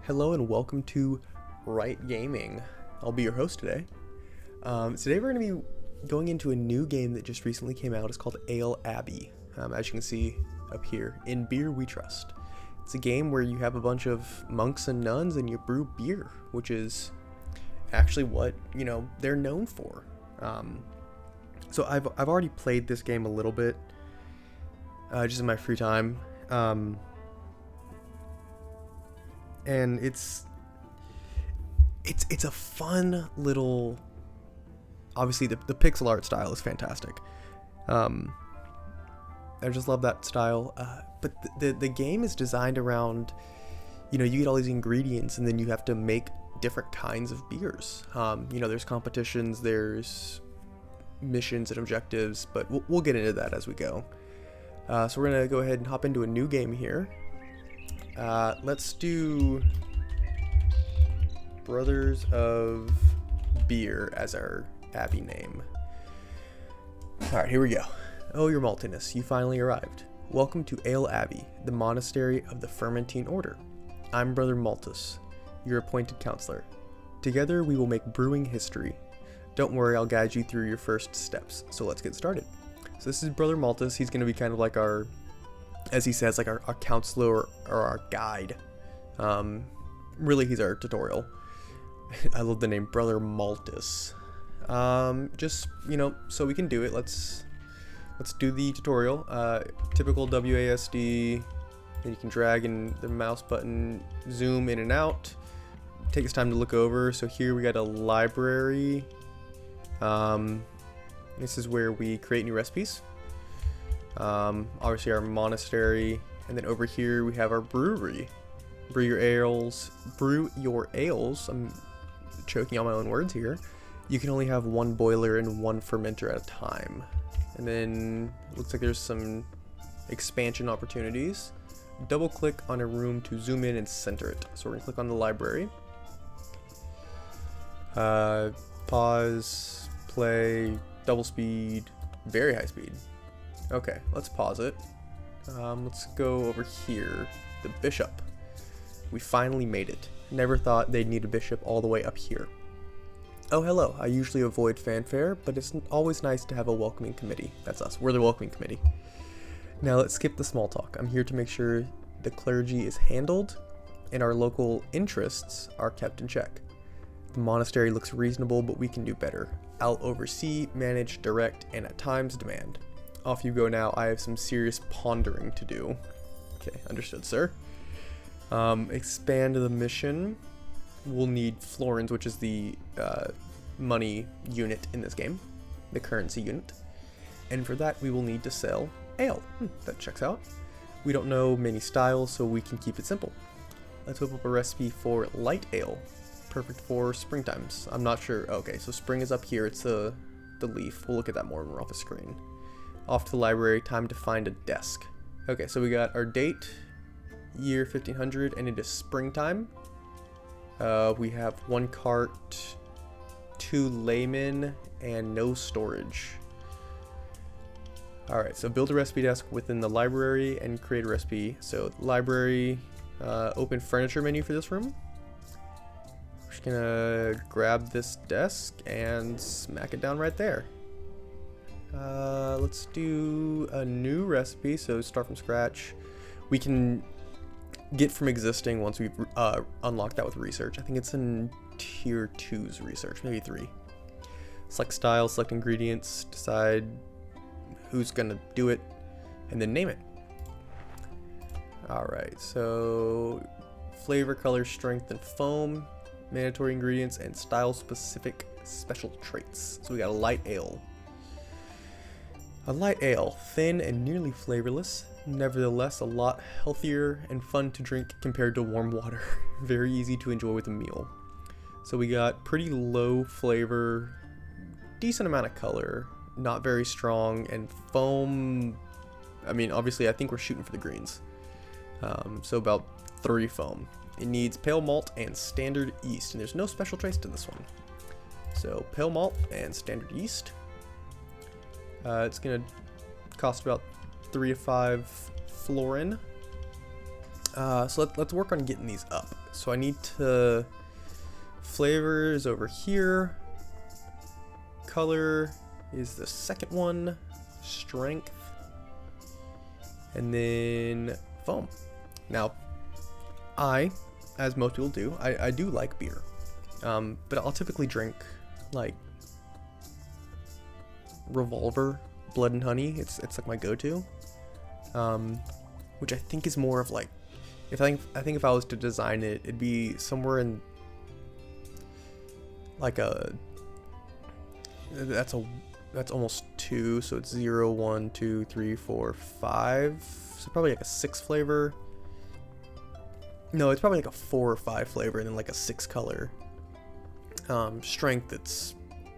Hello and welcome to Right Gaming. I'll be your host today. Today we're going to be going into a new game that just recently came out. It's called Abbey, as you can see up here. In Beer We Trust. It's a game where you have a bunch of monks and nuns and you brew beer, which is actually what, they're known for. So I've already played this game a little bit, just in my free time. And it's a fun little, obviously the pixel art style is fantastic. I just love that style. But the game is designed around, you get all these ingredients and then you have to make different kinds of beers. There's competitions, there's missions and objectives, but we'll get into that as we go. So we're gonna go ahead and hop into a new game here. Let's do Brothers of Beer as our Abbey name. Alright, here we go. Oh, your maltiness, you finally arrived. Welcome to Ale Abbey, the monastery of the Fermentine Order. I'm Brother Maltus, your appointed counselor. Together we will make brewing history. Don't worry, I'll guide you through your first steps, so let's get started. So this is Brother Maltus. He's going to be kind of like our, as he says, like our counselor or our guide. Really, he's our tutorial. I love the name Brother Maltus. Just, so we can do it. Let's do the tutorial. Typical WASD. And you can drag in the mouse button, zoom in and out. Take us time to look over. So here we got a library. This is where we create new recipes. Obviously our monastery, and then over here we have our brewery. Brew your ales. I'm choking on my own words here. You can only have one boiler and one fermenter at a time. And then looks like there's some expansion opportunities. Double click on a room to zoom in and center it. So we're gonna click on the library. Pause, play, double speed, very high speed. Okay, let's pause it. Let's go over here. The bishop. We finally made it. Never thought they'd need a bishop all the way up here. Oh, hello. I usually avoid fanfare, but it's always nice to have a welcoming committee. That's us. We're the welcoming committee. Now let's skip the small talk. I'm here to make sure the clergy is handled and our local interests are kept in check. The monastery looks reasonable, but we can do better. I'll oversee, manage, direct, and at times demand. Off you go now. I have some serious pondering to do. Okay, understood, sir. Expand the mission. We'll need florins, which is the money unit in this game, the currency unit. And for that, we will need to sell ale. That checks out. We don't know many styles, so we can keep it simple. Let's whip up a recipe for light ale. Perfect for spring times. I'm not sure. Okay, so spring is up here. It's the leaf. We'll look at that more when we're off the screen. Off to the library. Time to find a desk. Okay, so we got our date, year 1500, and it is springtime. We have 1 cart, 2 laymen, and no storage. Alright, so build a recipe desk within the library and create a recipe. So library, open furniture menu for this room. We're just gonna grab this desk and smack it down right there. Let's do a new recipe, so start from scratch. We can get from existing once we've unlocked that with research. I think it's in tier 2's research, maybe 3. Select style, select ingredients, decide who's gonna do it, and then name it. Alright, so flavor, color, strength, and foam, mandatory ingredients, and style-specific special traits. So we got a light ale. A light ale, thin and nearly flavorless, nevertheless a lot healthier and fun to drink compared to warm water. Very easy to enjoy with a meal. So we got pretty low flavor, decent amount of color, not very strong, and foam. I mean, obviously I think we're shooting for the greens. So about 3 foam. It needs pale malt and standard yeast, and there's no special trace to this one. So pale malt and standard yeast. It's gonna cost about 3 to 5 florin. So let's work on getting these up. So I need to... Flavor is over here. Color is the second one. Strength. And then foam. Now, as most people do, I do like beer. But I'll typically drink like Revolver Blood and Honey. It's like my go-to. Which I think is more of like, I think if I was to design it, it'd be somewhere in like that's almost 2, so it's 0, 1, 2, 3, 4, 5. So probably like a 6 flavor. No, it's probably like a 4 or 5 flavor, and then like a 6 color. Strength,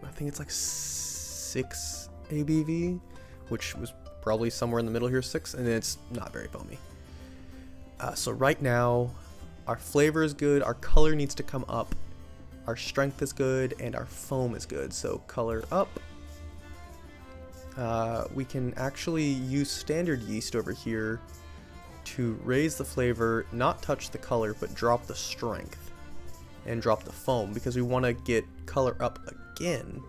I think it's like 6 ABV, which was probably somewhere in the middle here, 6, and then it's not very foamy. So right now, our flavor is good, our color needs to come up, our strength is good, and our foam is good. So color up. We can actually use standard yeast over here to raise the flavor, not touch the color, but drop the strength and drop the foam, because we want to get color up again.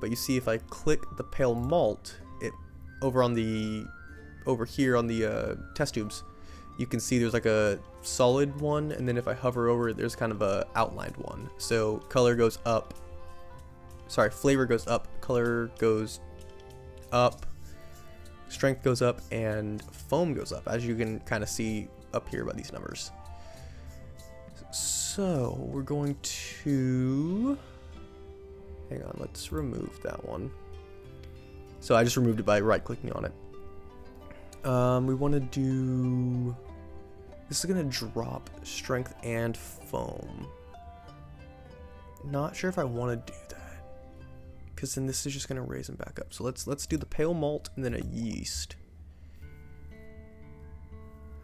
But you see, if I click the pale malt, it over here on the test tubes, you can see there's like a solid one, and then if I hover over it, there's kind of a outlined one. So color goes up, sorry, flavor goes up, color goes up, strength goes up, and foam goes up, as you can kind of see up here by these numbers. So we're going to, hang on, let's remove that one. So I just removed it by right clicking on it. We want to do, this is going to drop strength and foam. Not sure if I want to do that, because then this is just going to raise them back up. So let's do the pale malt and then a yeast.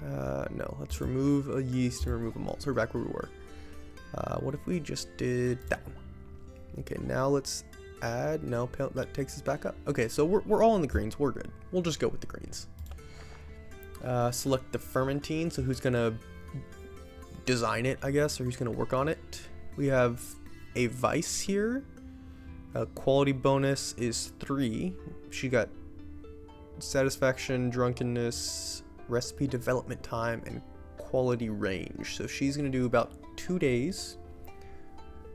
No, let's remove a yeast and remove a malt. So we're back where we were. What if we just did that one? Okay, now let's add, no, pale, that takes us back up. Okay, so we're all in the greens, we're good. We'll just go with the greens. Select the fermentine, so who's gonna design it, I guess, or who's gonna work on it. We have a vice here. Quality bonus is 3. She got satisfaction, drunkenness, recipe development time, and quality range. So she's gonna do about 2 days,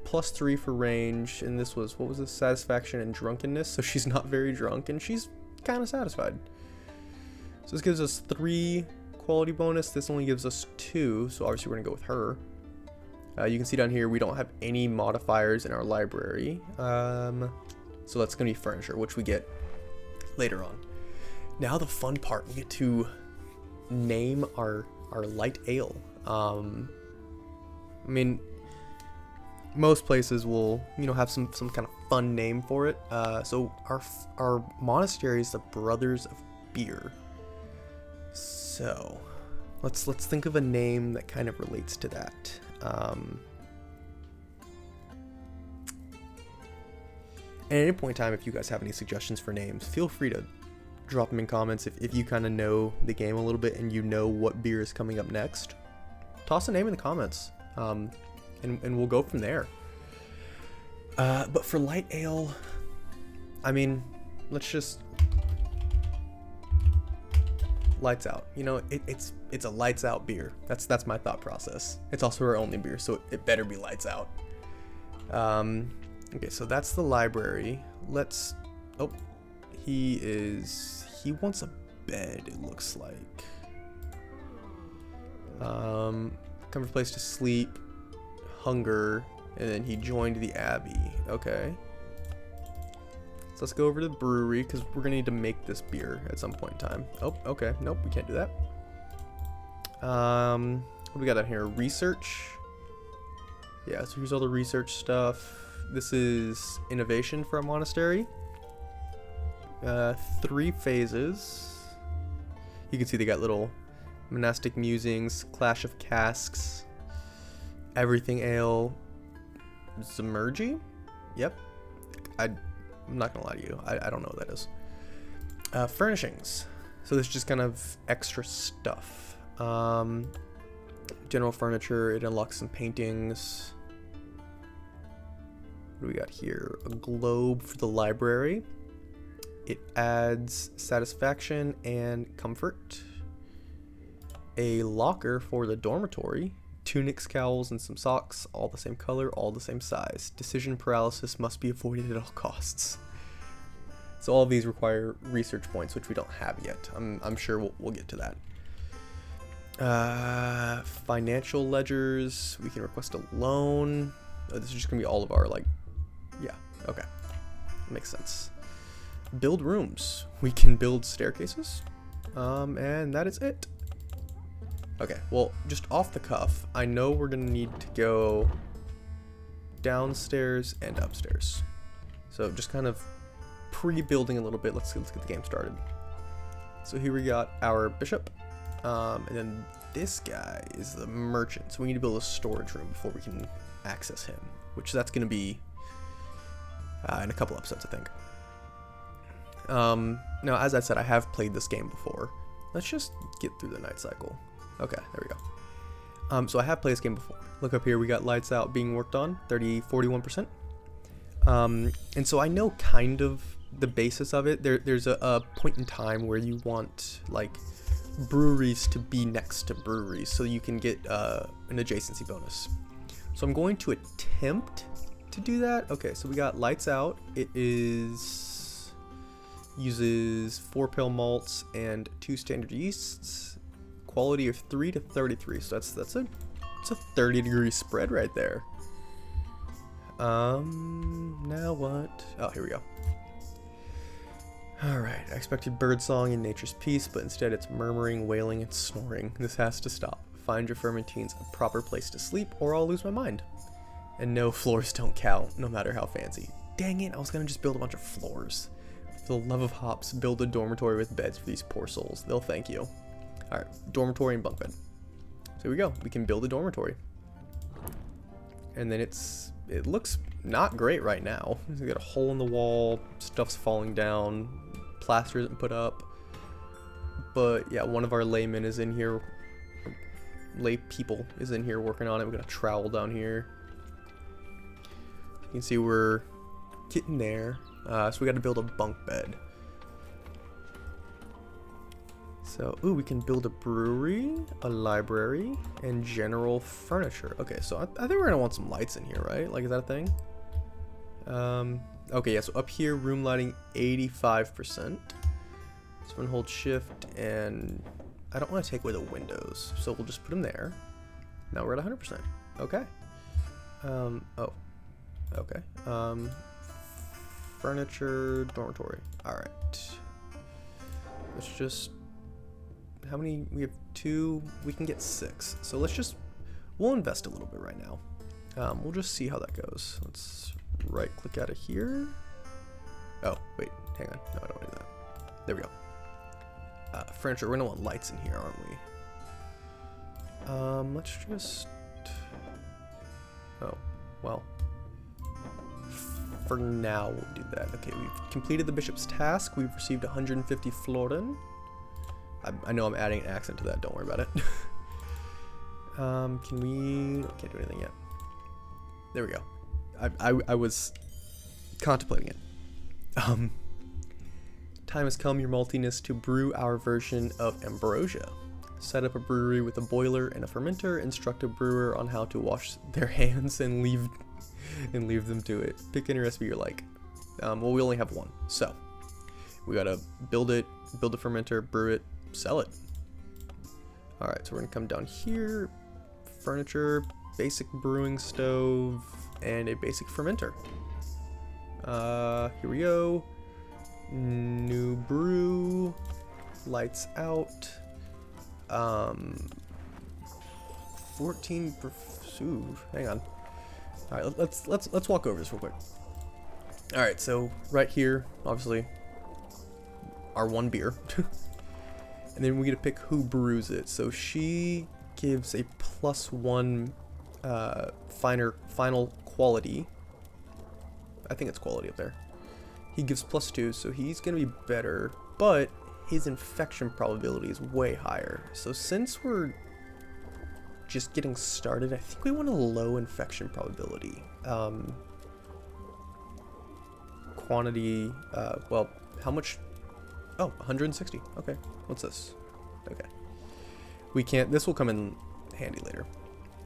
plus 3 for range, and this was, what was this, satisfaction and drunkenness, so she's not very drunk, and she's kind of satisfied. So this gives us 3 quality bonus, this only gives us 2, so obviously we're gonna go with her. You can see down here we don't have any modifiers in our library, so that's gonna be furniture, which we get later on. Now the fun part, we get to name our light ale. I mean, most places will, you know, have some kind of fun name for it. So our monastery is the Brothers of Beer. So let's think of a name that kind of relates to that. And at any point in time, if you guys have any suggestions for names, feel free to drop them in comments. If you kind of know the game a little bit and you know what beer is coming up next, toss a name in the comments, and we'll go from there. But for light ale, I mean, let's just lights out. You know, it's a lights out beer. That's my thought process. It's also our only beer, so it better be lights out. Okay, so that's the library. Let's, oh, he wants a bed, it looks like. Comfort place to sleep, hunger, and then he joined the Abbey. Okay. So let's go over to the brewery, because we're gonna need to make this beer at some point in time. Oh, okay. Nope, we can't do that. What do we got down here? Research. Yeah, so here's all the research stuff. This is innovation for a monastery. 3 phases. You can see they got little monastic musings, clash of casks, everything ale, Zemergy. Yep. I'm not gonna lie to you, I don't know what that is. Furnishings. So this is just kind of extra stuff. General furniture, it unlocks some paintings. What do we got here? A globe for the library. It adds satisfaction and comfort. A locker for the dormitory. Tunics, cowls, and some socks, all the same color, all the same size. Decision paralysis must be avoided at all costs. So all of these require research points, which we don't have yet. I'm sure we'll get to that. Financial ledgers. We can request a loan. Oh, this is just gonna be all of our, like, yeah, okay. Makes sense. Build rooms. We can build staircases. And that is it. Okay, well, just off the cuff, I know we're gonna need to go downstairs and upstairs. So just kind of pre-building a little bit. Let's get the game started. So here we got our bishop, and then this guy is the merchant. So we need to build a storage room before we can access him, which that's gonna be in a couple episodes, I think. Now, as I said, I have played this game before. Let's just get through the night cycle. Okay, there we go. So I have played this game before. Look up here, we got lights out being worked on, 41%. And so I know kind of the basis of it. There's a point in time where you want, like, breweries to be next to breweries so you can get an adjacency bonus. So I'm going to attempt to do that. Okay, so we got lights out. It uses 4 pale malts and 2 standard yeasts. Quality of 3 to 33. So that's a 30-degree spread right there. Now what? Oh, here we go. Alright, I expected birdsong and nature's peace, but instead it's murmuring, wailing, and snoring. This has to stop. Find your fermentines a proper place to sleep, or I'll lose my mind. And no, floors don't count, no matter how fancy. Dang it, I was gonna just build a bunch of floors. For the love of hops, build a dormitory with beds for these poor souls. They'll thank you. Alright, dormitory and bunk bed. So here we go. We can build a dormitory. And then it looks not great right now. We got a hole in the wall, stuff's falling down, plaster isn't put up. But yeah, one of our laymen is in here. Lay people is in here working on it. We got a trowel down here. You can see we're getting there. So we got to build a bunk bed. So, ooh, we can build a brewery, a library, and general furniture. Okay, so I think we're gonna want some lights in here, right? Like, is that a thing? Okay, yeah, so up here, room lighting 85%. So I'm gonna hold shift, and I don't want to take away the windows, so we'll just put them there. Now we're at 100%. Okay. Oh. Okay. Furniture, dormitory. Alright. Let's just... How many? We have 2. We can get 6. So we'll invest a little bit right now. We'll just see how that goes. Let's right click out of here. Oh, wait, hang on. No, I don't want to do that. There we go. Furniture, we're gonna want lights in here, aren't we? Let's just... Oh, well. For now, we'll do that. Okay, we've completed the bishop's task. We've received 150 florin. I know I'm adding an accent to that, don't worry about it. Can't do anything yet. There we go. I was contemplating it. Time has come, your maltiness, to brew our version of ambrosia. Set up a brewery with a boiler and a fermenter. Instruct a brewer on how to wash their hands and leave them to it. Pick any recipe you like. Well, we only have one, so we gotta build a fermenter, brew it, sell it. Alright, so we're gonna come down here. Furniture, basic brewing stove, and a basic fermenter. Here we go. New brew. Lights out. 14. Ooh, hang on. All right, let's walk over this real quick. All right, so right here, obviously, our one beer, and then we get to pick who brews it. So she gives a +1 final quality. I think it's quality up there. He gives +2, so he's gonna be better, but his infection probability is way higher. So since we're just getting started. I think we want a low infection probability. Quantity, well, how much? Oh, 160. Okay, what's this? Okay. We can't, this will come in handy later.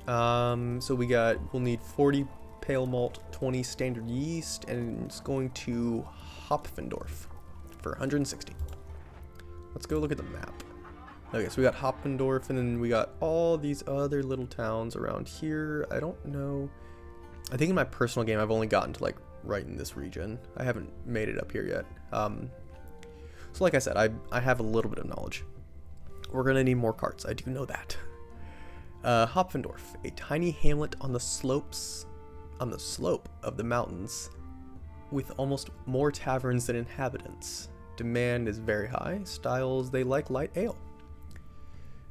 So we'll need 40 pale malt, 20 standard yeast, and it's going to Hopfendorf for 160. Let's go look at the map. Okay, so we got Hopfendorf, and then we got all these other little towns around here. I don't know. I think in my personal game, I've only gotten to like right in this region. I haven't made it up here yet. So like I said, I have a little bit of knowledge. We're gonna need more carts. I do know that. Hopfendorf, a tiny hamlet on the slope of the mountains, with almost more taverns than inhabitants. Demand is very high. Styles, they like light ale.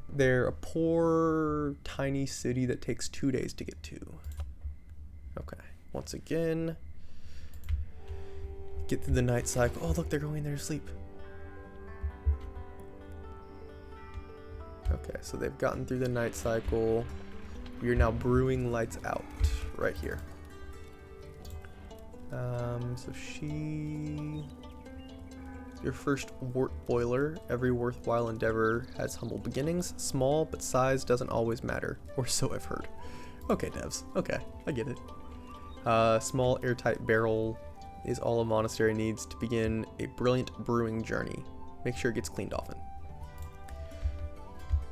They're a poor, tiny city that takes 2 days to get to. Okay, once again, get through the night cycle. Oh, look, they're going there to sleep. Okay, so they've gotten through the night cycle. We are now brewing lights out right here. So your first wort boiler. Every worthwhile endeavor has humble beginnings. Small, but size doesn't always matter, or so I've heard. Okay, devs. Okay, I get it. Small airtight barrel is all a monastery needs to begin a brilliant brewing journey. Make sure it gets cleaned often.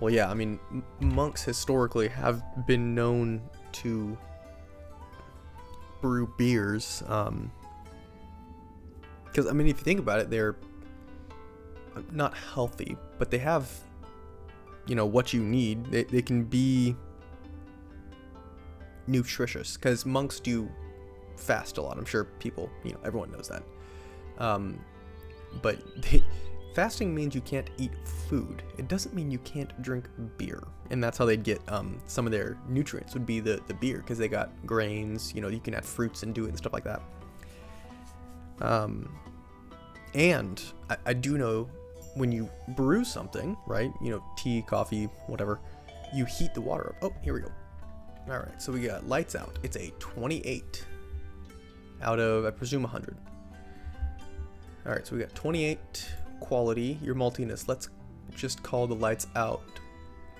Well, yeah, I mean, monks historically have been known to brew beers. Because, I mean, if you think about it, they're not healthy, but they have, you know, what you need. They can be nutritious, because monks do fast a lot. I'm sure people, you know, everyone knows that. But fasting means you can't eat food. It doesn't mean you can't drink beer. And that's how they'd get some of their nutrients would be the beer, because they got grains, you know, you can add fruits and do it and stuff like that. And I do know when you brew something, right, you know, tea, coffee, whatever, you heat the water up. Oh, here we go. All right, so we got lights out. It's a 28 out of, I presume, 100. All right, so we got 28 quality, your maltiness. Let's just call the lights out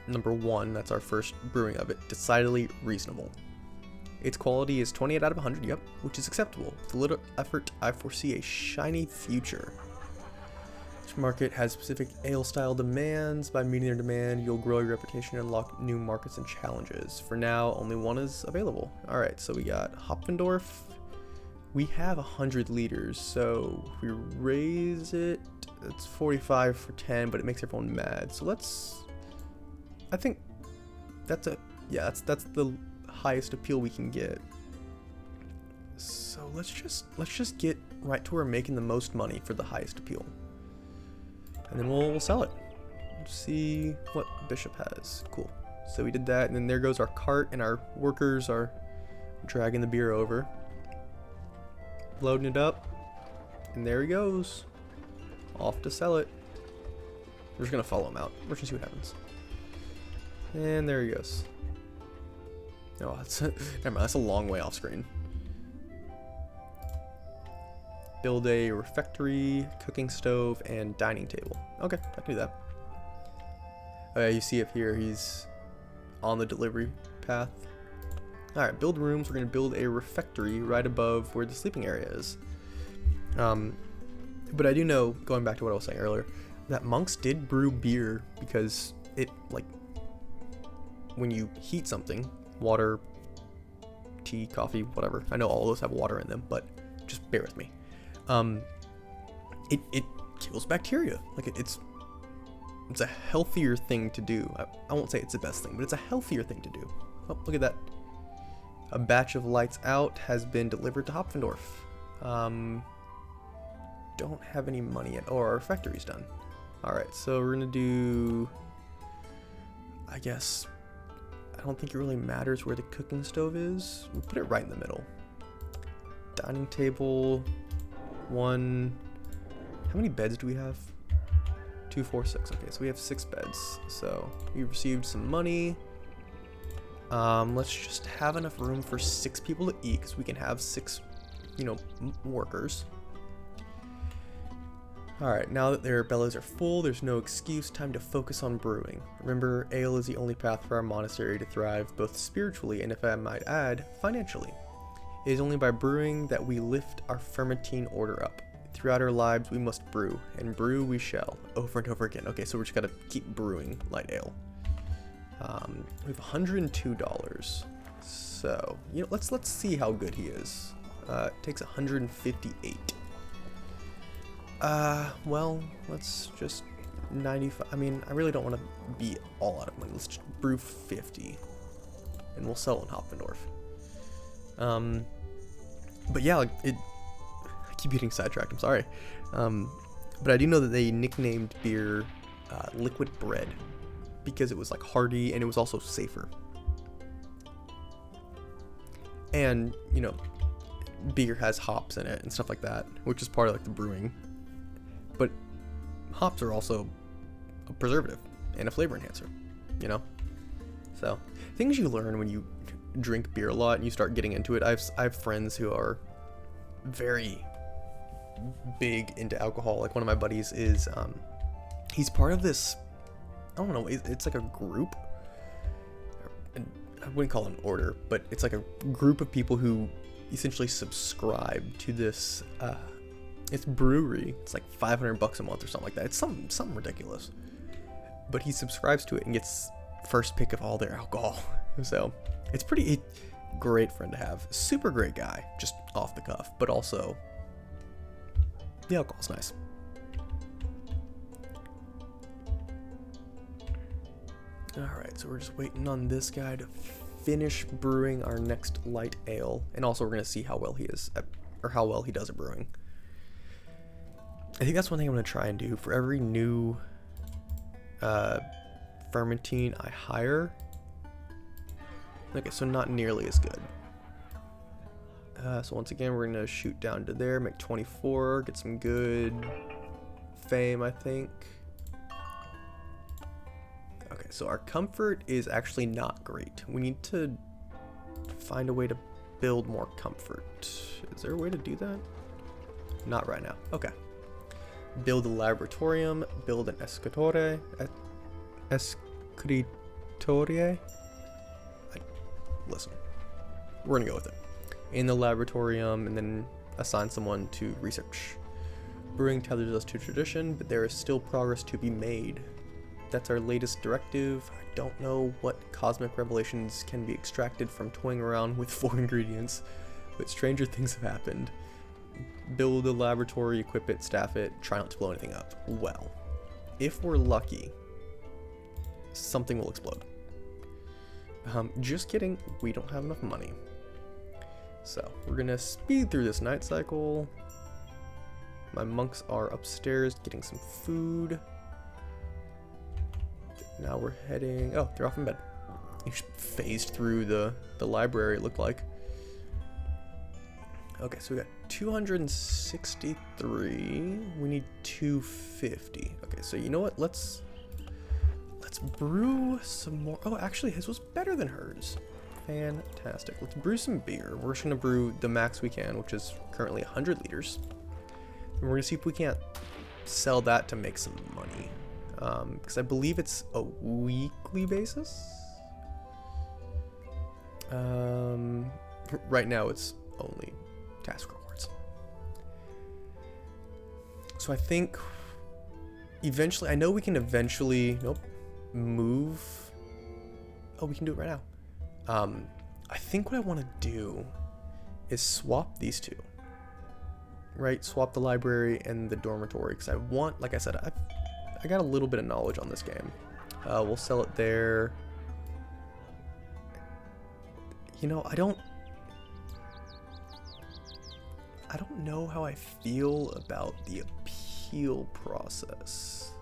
number 1. That's our first brewing of it. Decidedly reasonable. Its quality is 28 out of 100, yep, which is acceptable. With a little effort, I foresee a shiny future. Each market has specific ale style demands. By meeting their demand, you'll grow your reputation and unlock new markets and challenges. For now, only one is available. All right, so we got Hopfendorf. We have 100 liters, so if we raise it, it's 45 for 10, but it makes everyone mad. So I think that's the highest appeal we can get. So let's just get right to where we're making the most money for the highest appeal, and then we'll sell it. Let's see what Bishop has. Cool. So we did that, and then there goes our cart, and our workers are dragging the beer over, loading it up, and there he goes, off to sell it. We're just gonna follow him out. We're just gonna see what happens. And there he goes. Oh, never mind, that's a long way off screen. Build a refectory, cooking stove, and dining table. Okay, I can do that. You see up here, he's on the delivery path. Alright, build rooms. We're going to build a refectory right above where the sleeping area is. But I do know, going back to what I was saying earlier, that monks did brew beer because it, like, when you heat something, water, tea, coffee, whatever. I know all of those have water in them, but just bear with me. It kills bacteria. Like it's a healthier thing to do. I won't say it's the best thing, but it's a healthier thing to do. Oh, look at that. A batch of lights out has been delivered to Hopfendorf. Don't have any money yet. Oh, our refectory's done. Alright, so we're gonna do, I guess, I don't think it really matters where the cooking stove is. We'll put it right in the middle. Dining table, 1. How many beds do we have? 2, 4, 6. Okay, so we have 6 beds. So we received some money. Let's just have enough room for 6 people to eat, because we can have 6, workers. Alright, now that their bellies are full, there's no excuse, time to focus on brewing. Remember, ale is the only path for our monastery to thrive, both spiritually and, if I might add, financially. It is only by brewing that we lift our fermentine order up. Throughout our lives, we must brew, and brew we shall, over and over again. Okay, so we're just gotta keep brewing light ale. We have $102. So, let's see how good he is. It takes 158. Well, let's just 95. I mean, I really don't want to be all out of money. Let's just brew 50, and we'll sell in Hopfendorf. But yeah, I keep getting sidetracked. I'm sorry. But I do know that they nicknamed beer liquid bread because it was like hearty and it was also safer. And beer has hops in it and stuff like that, which is part of like the brewing. But hops are also a preservative and a flavor enhancer, So things you learn when you drink beer a lot and you start getting into it. I have friends who are very big into alcohol. Like one of my buddies is, he's part of this, I don't know, it's like a group. I wouldn't call it an order, but it's like a group of people who essentially subscribe to this, it's brewery. It's like $500 a month or something like that. It's something ridiculous. But he subscribes to it and gets first pick of all their alcohol. So it's pretty great friend to have. Super great guy, just off the cuff, but also the alcohol's nice. Alright, so we're just waiting on this guy to finish brewing our next light ale. And also we're going to see how well he is, or how well he does at brewing. I think that's one thing I'm going to try and do. For every new fermentine I hire. Okay, so not nearly as good. So once again, we're going to shoot down to there, make 24, get some good fame, I think. Okay, so our comfort is actually not great. We need to find a way to build more comfort. Is there a way to do that? Not right now. Okay. Build a laboratorium, build an escritore. Listen, we're gonna go with it. In the laboratorium, and then assign someone to research. Brewing tethers us to tradition, but there is still progress to be made. That's our latest directive. I don't know what cosmic revelations can be extracted from toying around with 4 ingredients, but stranger things have happened. Build a laboratory, equip it, staff it, try not to blow anything up. Well, if we're lucky, something will explode. Just kidding, we don't have enough money. So, we're gonna speed through this night cycle. My monks are upstairs getting some food. Now we're heading... Oh, they're off in bed. You just phased through the library, it looked like. Okay, so we got 263. We need 250. Okay, so you know what? Let's brew some more. Oh, actually, his was better than hers. Fantastic. Let's brew some beer. We're just gonna brew the max we can, which is currently 100 liters. And we're gonna see if we can't sell that to make some money. Because I believe it's a weekly basis. Right now it's only task rewards. So I think eventually, I know we can eventually, move. Oh, we can do it right now. I think what I want to do is swap these two. Right? Swap the library and the dormitory, because I want, like I said, I got a little bit of knowledge on this game. We'll sell it there. I don't know how I feel about the appeal process.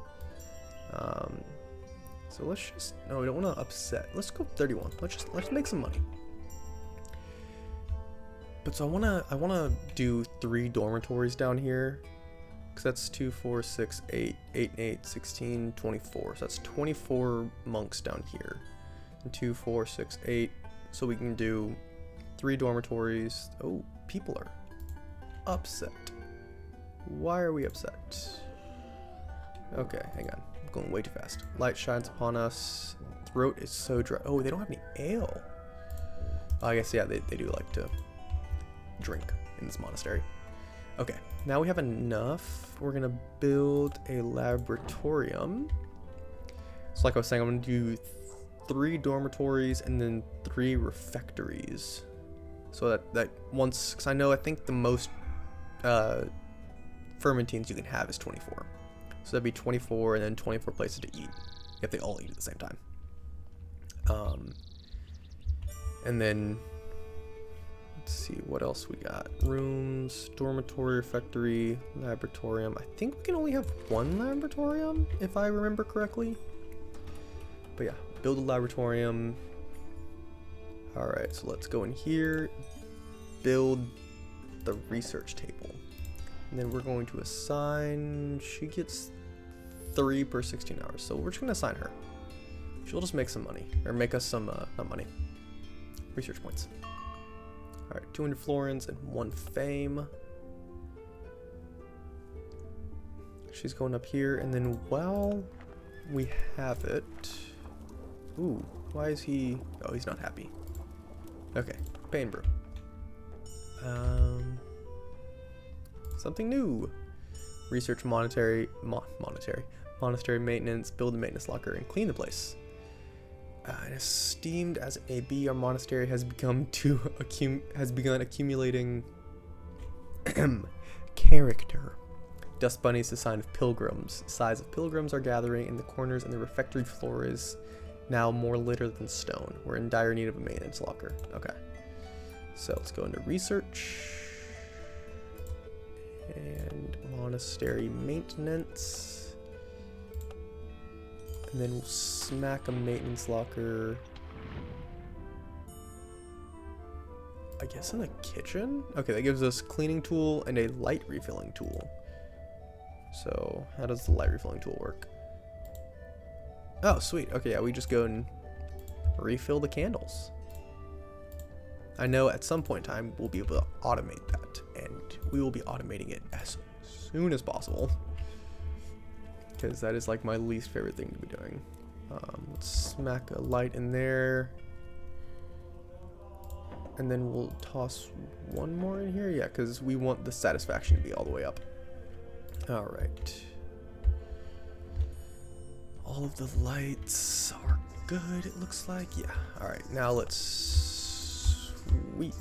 So let's just, no, we don't want to upset. Let's go 31. Let's make some money. But so I wanna do 3 dormitories down here, because that's 2, 4, 6, 8, 8, 8, 16, 24. So that's 24 monks down here. And 2, 4, 6, 8. So we can do 3 dormitories. Oh, people are upset. Why are we upset? Okay, hang on. I'm going way too fast. Light shines upon us. Throat is so dry. Oh, they don't have any ale. Oh, I guess, yeah, they do like to drink in this monastery. Okay, now we have enough. We're going to build a laboratorium. So like I was saying, I'm going to do 3 dormitories and then 3 refectories. So that once, because I think the most fermentines you can have is 24. So that'd be 24 and then 24 places to eat if they all eat at the same time. And then let's see what else we got. Rooms, dormitory, refectory, laboratorium. I think we can only have 1 laboratorium if I remember correctly. But yeah, build a laboratorium. All right, so let's go in here, build the research table. And then we're going to assign, she gets 3 per 16 hours. So we're just gonna assign her. She'll just make some money, or make us some, not money, research points. All right, 200 florins and 1 fame. She's going up here, and then while we have it, ooh, why is he, oh, he's not happy. Okay, pay and brew. Something new. Research monastery maintenance, build a maintenance locker, and clean the place. And esteemed as it may be, our monastery has begun accumulating character. Dust bunnies, a sign of pilgrims. Sighs of pilgrims are gathering in the corners, and the refectory floor is now more litter than stone. We're in dire need of a maintenance locker. Okay, so let's go into research and monastery maintenance. And then we'll smack a maintenance locker, I guess, in the kitchen? Okay, that gives us cleaning tool and a light refilling tool. So how does the light refilling tool work? Oh, sweet. Okay, yeah, we just go and refill the candles. I know at some point in time we'll be able to automate that, and we will be automating it as soon as possible, because that is like my least favorite thing to be doing. Let's smack a light in there, and then we'll toss 1 more in here. Yeah, because we want the satisfaction to be all the way up. All right. All of the lights are good, it looks like. Yeah. All right, now let's sweep.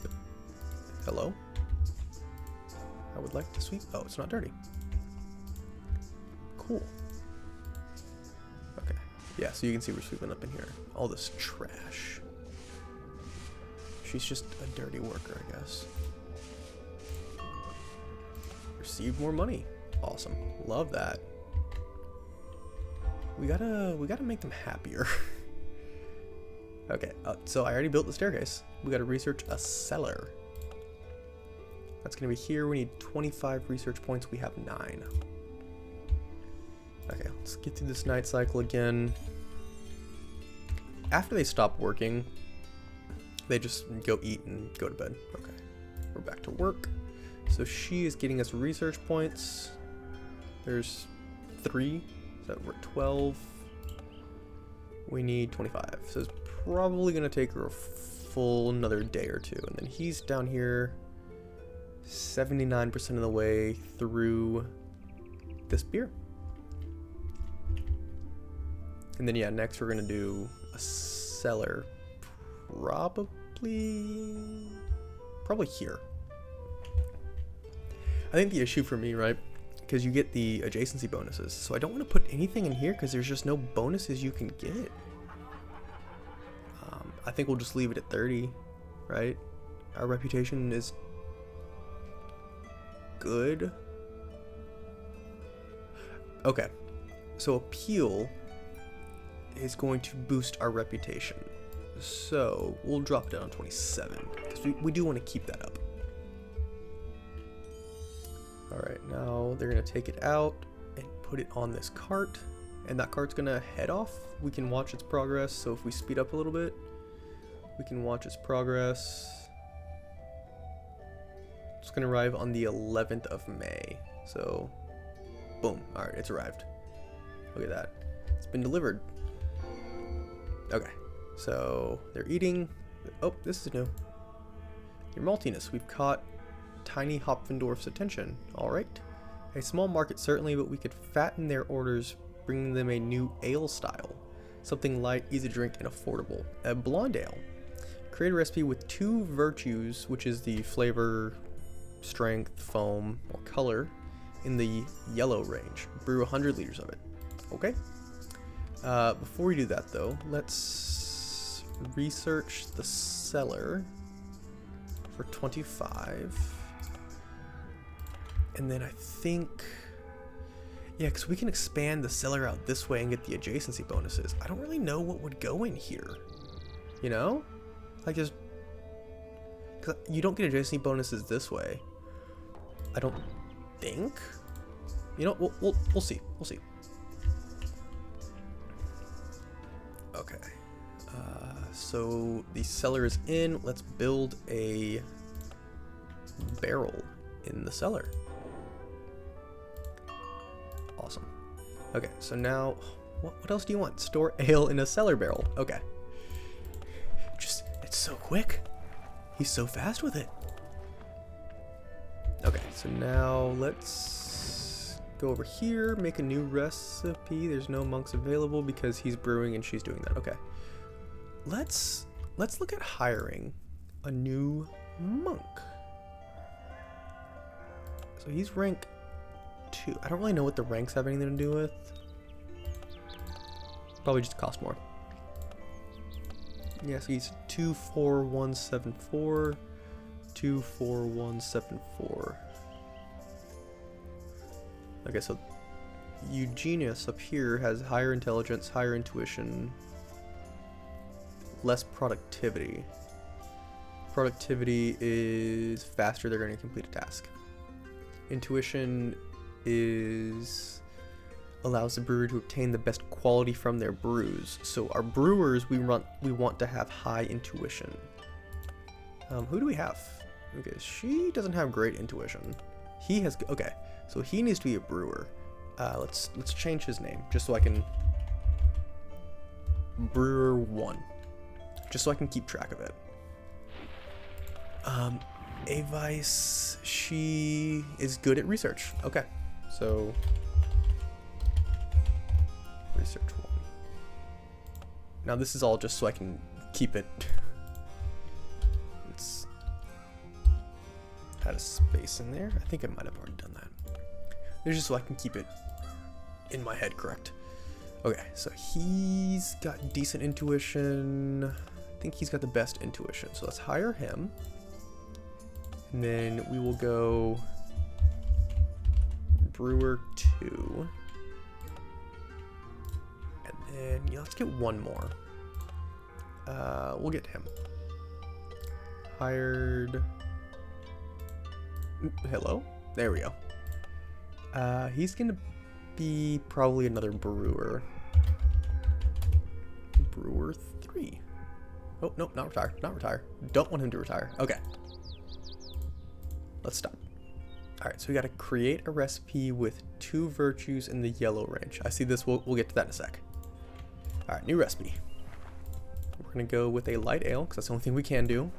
Hello? I would like to sweep. Oh, it's not dirty. Cool. Okay. Yeah, so you can see we're sweeping up in here. All this trash. She's just a dirty worker, I guess. Receive more money. Awesome. Love that. We gotta make them happier. Okay, so I already built the staircase. We gotta research a cellar. That's gonna be here. We need 25 research points. We have 9. Okay, let's get through this night cycle again. After they stop working, they just go eat and go to bed. Okay, we're back to work. So she is getting us research points. There's 3. So we're 12. We need 25. So it's probably gonna take her a full another day or 2. And then he's down here 79% of the way through this beer. And then yeah, next we're gonna do a cellar, probably here. I think the issue for me, right, because you get the adjacency bonuses, so I don't want to put anything in here because there's just no bonuses you can get. I think we'll just leave it at 30, right? Our reputation is good. Okay, so appeal is going to boost our reputation, so we'll drop it down to 27 because we do want to keep that up. All right, now they're gonna take it out and put it on this cart. and that cart's gonna head off. We can watch its progress, so if we speed up a little bit, we can watch its progress. It's gonna arrive on the 11th of May. So, boom. Alright, it's arrived. Look at that. It's been delivered. Okay, so they're eating. Oh, this is new. Your maltiness. We've caught Tiny Hopfendorf's attention. Alright. A small market, certainly, but we could fatten their orders, bringing them a new ale style. Something light, easy to drink, and affordable. A blonde ale. Create a recipe with 2 virtues, which is the flavor, strength, foam, or color, in the yellow range. Brew 100 liters of it. Okay. Before we do that, though, let's research the cellar for 25. And then I think, yeah, because we can expand the cellar out this way and get the adjacency bonuses. I don't really know what would go in here, you know? Like, just, cause you don't get adjacency bonuses this way. I don't think. You know, we'll see. We'll see. Okay. So the cellar is in. Let's build a barrel in the cellar. Awesome. Okay, so now, what else do you want? Store ale in a cellar barrel. Okay. It's so quick. He's so fast with it. Okay, so now let's go over here, make a new recipe. There's no monks available because he's brewing and she's doing that. Okay. Let's look at hiring a new monk. So he's rank 2. I don't really know what the ranks have anything to do with. Probably just cost more. Yeah, so he's 24174. 24174. Okay, so Eugenius up here has higher intelligence, higher intuition, less productivity. Productivity is faster, they're going to complete a task. Intuition allows the brewer to obtain the best quality from their brews. So our brewers, we want to have high intuition. Who do we have? Okay, she doesn't have great intuition. He has, okay, so he needs to be a brewer. Let's change his name just so I can, Brewer 1, just so I can keep track of it. Avice, she is good at research. Okay, so research 1. Now this is all just so I can keep it. Let's add a space in there. I think I might have already done that. It's just so I can keep it in my head correct. Okay, so he's got decent intuition. I think he's got the best intuition. So let's hire him. And then we will go Brewer 2. And then let's get one more. We'll get him. Hired. Hello? There we go. He's gonna be probably another brewer. Brewer 3. Oh, no, not retire. Not retire. Don't want him to retire. Okay. Let's stop. Alright, so we gotta create a recipe with 2 virtues in the yellow range. I see this. We'll get to that in a sec. Alright, new recipe. We're gonna go with a light ale, because that's the only thing we can do.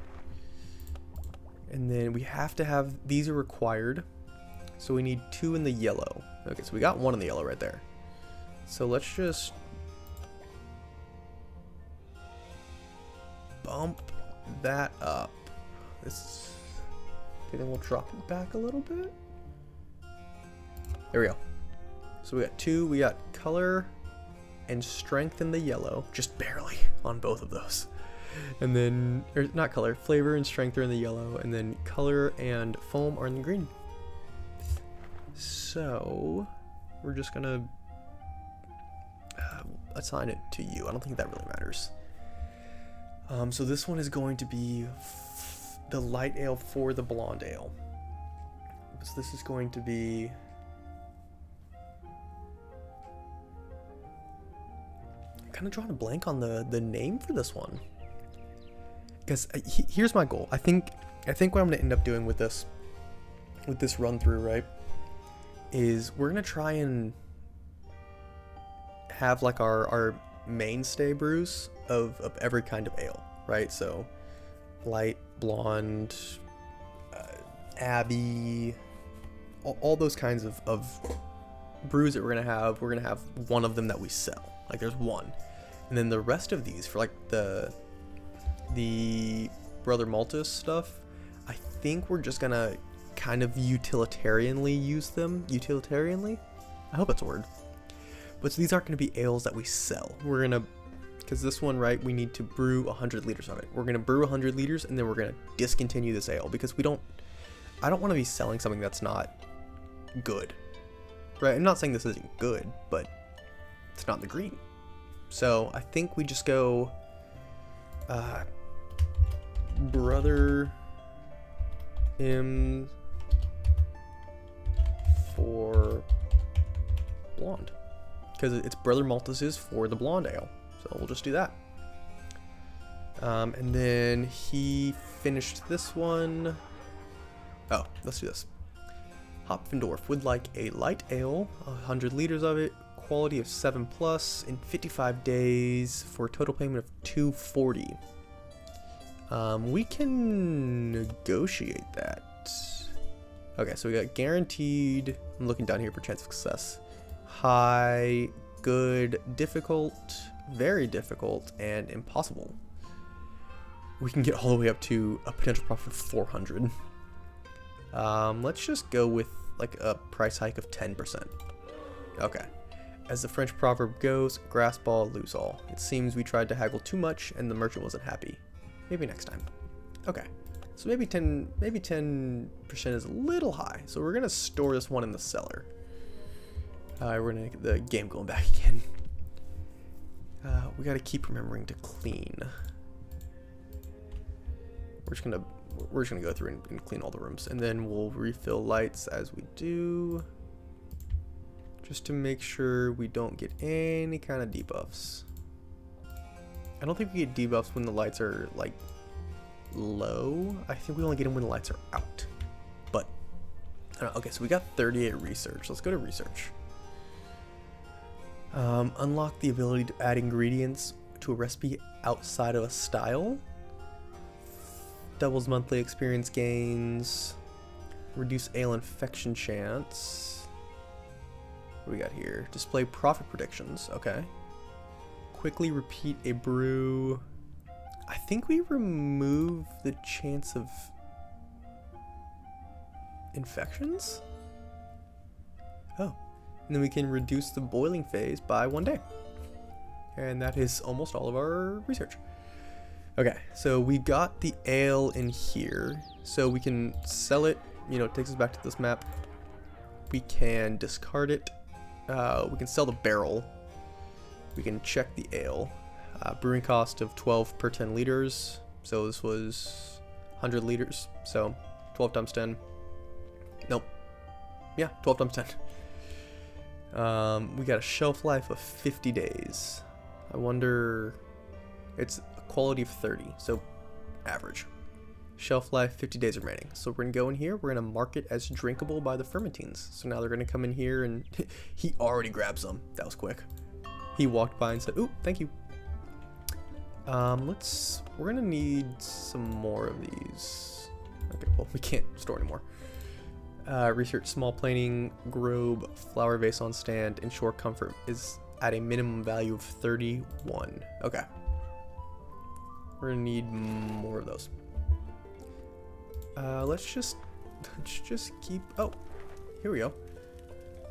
And then we have to have, these are required. So we need 2 in the yellow. Okay, so we got 1 in the yellow right there. So let's just bump that up. This, okay, then we'll drop it back a little bit. There we go. So we got 2, we got color and strength in the yellow, just barely on both of those. And then, or not color, flavor and strength are in the yellow, and then color and foam are in the green. So we're just gonna assign it to you. I don't think that really matters. So this one is going to be the light ale for the blonde ale. So this is going to be kind of drawing a blank on the name for this one. Because here's my goal. I think what I'm gonna end up doing with this run through, right, is we're gonna try and have like our mainstay brews of every kind of ale, right? So light, blonde, Abbey, all those kinds of brews that we're gonna have one of them that we sell. Like there's one, and then the rest of these for like the Brother Maltus stuff, I think we're just gonna kind of utilitarianly use them. Utilitarianly? I hope that's a word. But so these aren't gonna be ales that we sell. We're gonna, because this one, right, we need to brew 100 liters of it. We're gonna brew 100 liters and then we're gonna discontinue this ale because I don't want to be selling something that's not good. Right? I'm not saying this isn't good, but it's not in the green. So I think we just go Brother M for blonde, because it's Brother Maltus's for the blonde ale. So we'll just do that. And then he finished this one. Oh, let's do this. Hopfendorf would like a light ale, 100 liters of it, quality of 7+ in 55 days for a total payment of $240. We can negotiate that. Okay, so we got guaranteed. I'm looking down here for chance of success. High, good, difficult, very difficult, and impossible. We can get all the way up to a potential profit of 400. Let's just go with like a price hike of 10%. Okay. As the French proverb goes, grasp all, lose all. It seems we tried to haggle too much and the merchant wasn't happy. Maybe next time. Okay. So maybe 10% is a little high. So we're gonna store this one in the cellar. We're gonna get the game going back again. We gotta keep remembering to clean. We're just gonna go through and clean all the rooms, and then we'll refill lights as we do, just to make sure we don't get any kind of debuffs. I don't think we get debuffs when the lights are like low. I think we only get them when the lights are out. But I don't know. Okay, so we got 38 research. Let's go to research. Unlock the ability to add ingredients to a recipe outside of a style. Doubles monthly experience gains. Reduce ale infection chance. What do we got here? Display profit predictions. Okay. Quickly repeat a brew. I think we remove the chance of infections. Oh. And then we can reduce the boiling phase by 1 day. And that is almost all of our research. Okay, so we got the ale in here. So we can sell it. You know, it takes us back to this map. We can discard it. We can sell the barrel. We can check the ale. Brewing cost of 12 per 10 liters. So this was 100 liters. So 12 times 10. Nope. Yeah, 12 times 10. We got a shelf life of 50 days. I wonder, it's a quality of 30, so average. Shelf life 50 days remaining. So we're gonna go in here, we're gonna mark it as drinkable by the fermentines. So now they're gonna come in here and he already grabbed some. That was quick. He walked by and said, "Ooh, thank you." We're gonna need some more of these. Okay, well, we can't store anymore. Research small planing, grobe, flower vase on stand, ensure comfort is at a minimum value of 31. Okay. We're gonna need more of those. Let's just keep, oh, here we go.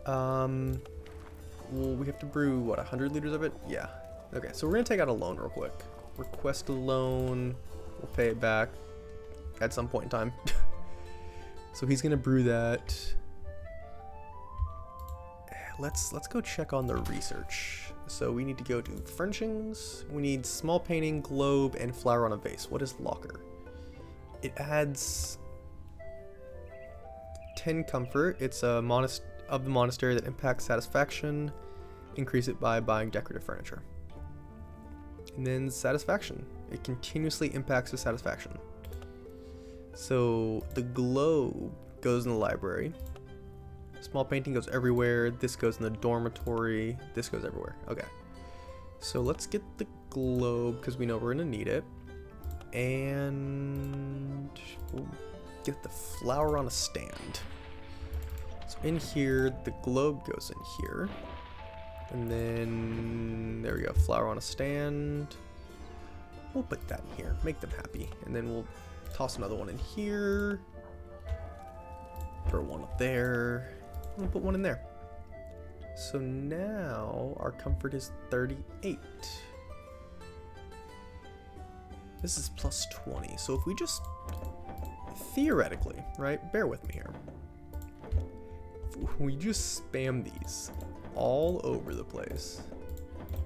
Well, we have to brew, what, 100 liters of it? Yeah. Okay, so we're gonna take out a loan real quick. Request a loan, we'll pay it back at some point in time. So he's gonna brew that. Let's go check on the research. So we need to go to furnishings. We need small painting, globe, and flower on a vase. What is locker? It adds 10 comfort. It's a of the monastery that impacts satisfaction. Increase it by buying decorative furniture. And then satisfaction. It continuously impacts the satisfaction. So the globe goes in the library. Small painting goes everywhere. This goes in the dormitory. This goes everywhere. Okay. So let's get the globe because we know we're going to need it. And we'll get the flower on a stand. So in here, the globe goes in here. And then, there we go, flower on a stand. We'll put that in here, make them happy. And then we'll toss another one in here. Throw one up there. We'll put one in there. So now our comfort is 38. This is plus 20. So if we just, theoretically, right, bear with me here. If we just spam these all over the place.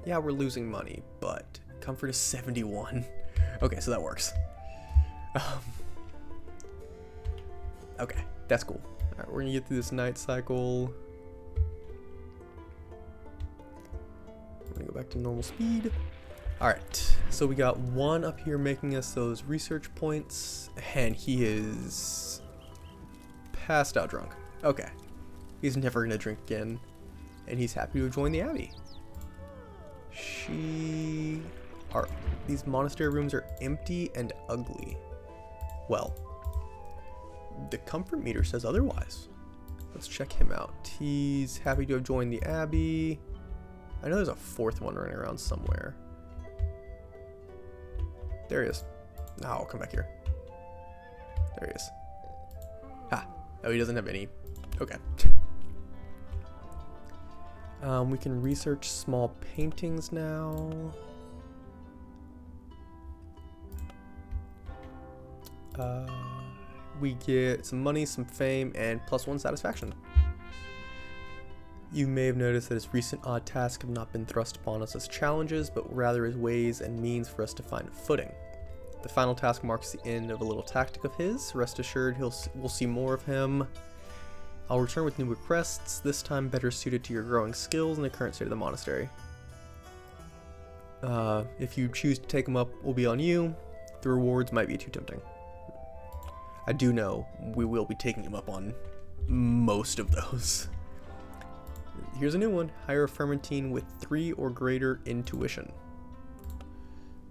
Yeah, we're losing money, but comfort is 71. Okay, so that works. Okay, that's cool. Alright, we're gonna get through this night cycle. We're gonna go back to normal speed. Alright, so we got one up here making us those research points, and he is passed out drunk. Okay, he's never gonna drink again. And he's happy to join the Abbey. These monastery rooms are empty and ugly. Well, the comfort meter says otherwise. Let's check him out. He's happy to have joined the Abbey. I know there's a fourth one running around somewhere. There he is. Oh, I'll come back here. There he is. Ha. Oh, he doesn't have any. Okay. We can research small paintings now. We get some money, some fame, and +1 satisfaction. You may have noticed that his recent odd tasks have not been thrust upon us as challenges, but rather as ways and means for us to find a footing. The final task marks the end of a little tactic of his. Rest assured, we'll see more of him. I'll return with new requests, this time better suited to your growing skills in the current state of the monastery. If you choose to take them up, will be on you. The rewards might be too tempting. I do know we will be taking him up on most of those. Here's a new one. Hire a Fermentine with 3 or greater intuition.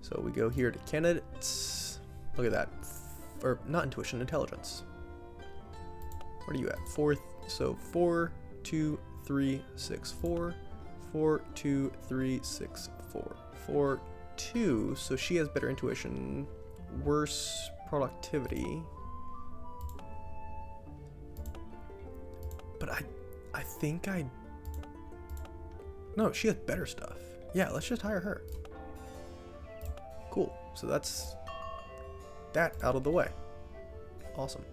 So we go here to candidates. Look at that. Or not intuition, intelligence. What are you at? 4th. So 4, 2, 3, 6, 4. 4, 2, 3, 6, 4. 4, 2. So she has better intuition. Worse productivity. But I think no, she has better stuff. Yeah, let's just hire her. Cool. So that's that out of the way. Awesome.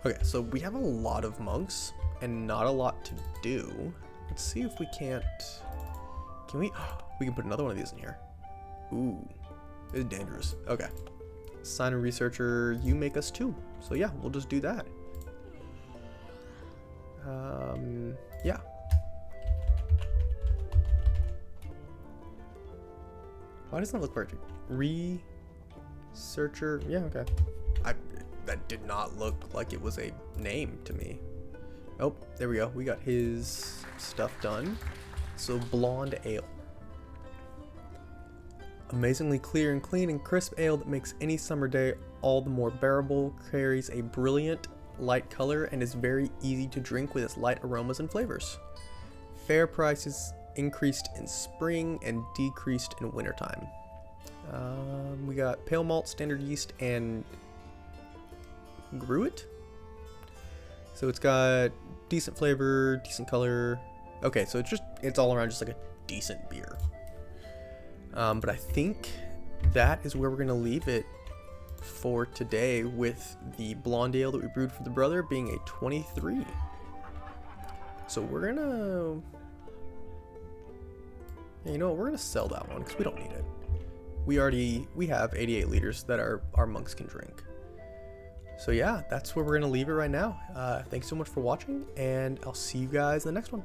Okay, so we have a lot of monks and not a lot to do. Let's see if we can't. Can we? We can put another one of these in here. Ooh, it's dangerous. Okay. Sign a researcher. You make us 2. So yeah, we'll just do that. Yeah. Why doesn't it look perfect? Researcher. Yeah, okay. That did not look like it was a name to me. Oh, there we go. We got his stuff done. So blonde ale. Amazingly clear and clean and crisp ale that makes any summer day all the more bearable, carries a brilliant light color, and is very easy to drink with its light aromas and flavors. Fair prices increased in spring and decreased in wintertime. We got pale malt, standard yeast, and gruit. So it's got decent flavor, decent color. Okay, so it's all around just like a decent beer. But I think that is where we're gonna leave it for today, with the blonde ale that we brewed for the brother being a 23. So we're gonna, yeah, you know what, we're gonna sell that one because we don't need it. We have 88 liters that our monks can drink. So yeah, that's where we're gonna leave it right now. Thanks so much for watching, and I'll see you guys in the next one.